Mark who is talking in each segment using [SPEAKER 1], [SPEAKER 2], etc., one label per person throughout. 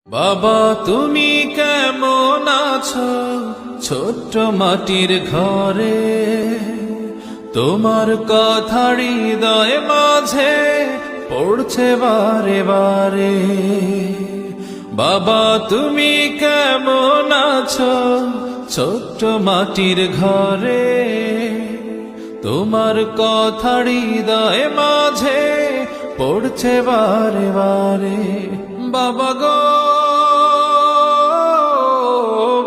[SPEAKER 1] বাবা তুমি কেমন আছো ছোট্ট মাটির ঘরে, তোমার কথা হৃদয় মাঝে পড়ছে বারে বারে। বাবা তুমি কেমন আছো ছোট্ট মাটির ঘরে, তোমার কথা হৃদয় মাঝে পড়ছে বারে বারে। বাবা গো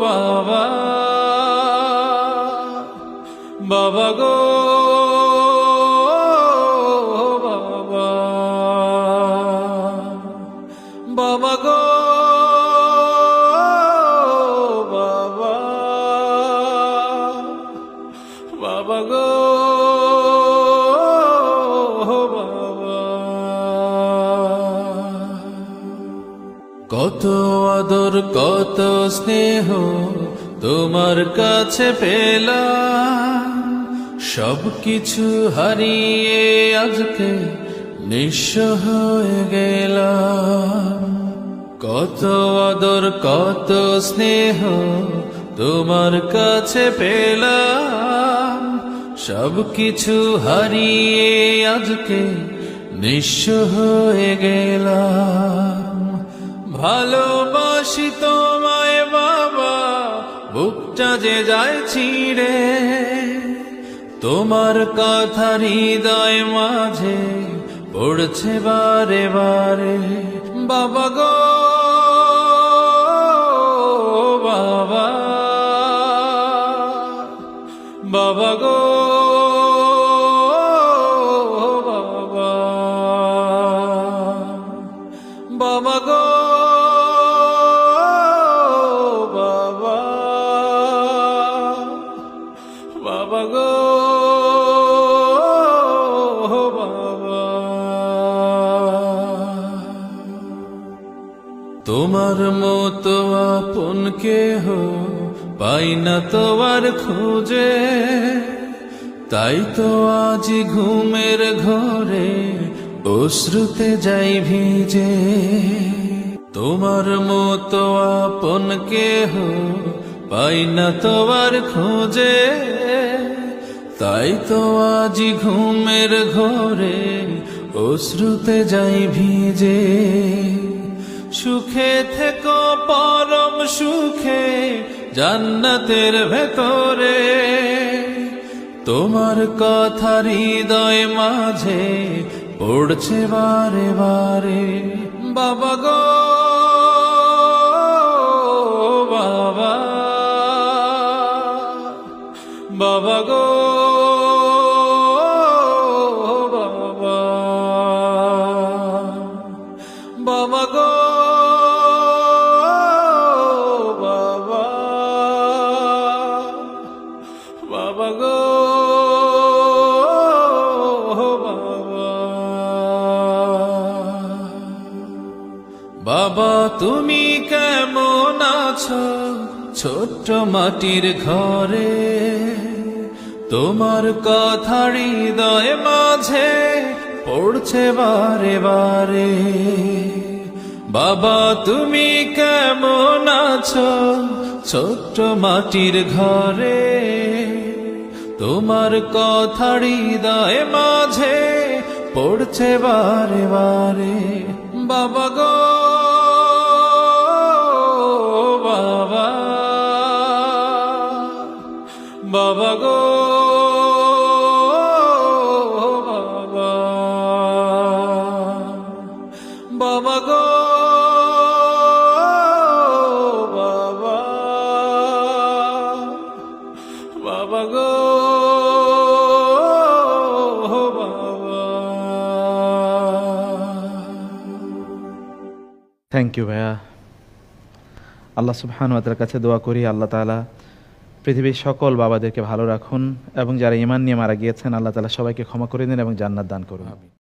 [SPEAKER 1] বাবা, বাবা গো বাবা, বাবা গো বাবা, বাবা গো কত আদর কত স্নেহ তোমার কাছে পেলাম, সবকিছু হারিয়ে আজকে নিঃস্ব হয়ে গেলাম। কত আদর কত স্নেহ তোমার কাছে পেলাম, সবকিছু হারিয়ে আজকে নিঃস্ব হয়ে গেলাম। ভালোবাসি তোমায় বাবা, বুকটা যে যায় ছিঁড়ে, তোমার কথা হৃদয় মাঝে পড়ছে বারে বারে। বাবা গো বাবা, বাবা গো বাবা, বাবা গো বাবা, বাবা গো বাবা। তোমার মতো আপন কেহ পাই না তোমার খোঁজে, তাই তো আজ ঘুমের ঘরে অশ্রুতে যাই ভিজে। তোমার মতো আপন কেহ পাই না তোমার খোঁজে, তাই তো আজ ঘুমের ঘরে অশ্রুতে যাই ভিজে। সুখে থেকো পরম সুখে জান্নাতের ভেতরে, তোমার কথা হৃদয় মাঝে পড়ছে বারে বারে। বাবা গো বাবা, বাবা গো বাবা, বাবা গো বাবা, বাবা গো বাবা তুমি কেমন আছো ছোট্ট মাটির ঘরে, তোমার কথা হৃদয় মাঝে পড়ছে বারে বারে। বাবা তুমি কেমন আছো ছোট্ট মাটির ঘরে, তোমার কথা হৃদয় মাঝে পড়ছে বারে বারে। বাবা গো বাবা, বাবা গো বাবা, বাবা গো বাবা, বাবা গো বাবা।
[SPEAKER 2] থ্যাংক ইউ ভাইয়া। আল্লাহ সুবহানাহু ওয়া তাআলার কাছে দোয়া করি আল্লাহ তাআলা পৃথিবীর সকল বাবাদেরকে ভালো রাখুন এবং যারা ঈমান নিয়ে মারা গিয়েছেন আল্লাহ তাআলা সবাইকে ক্ষমা করে দিন এবং জান্নাত দান করুন।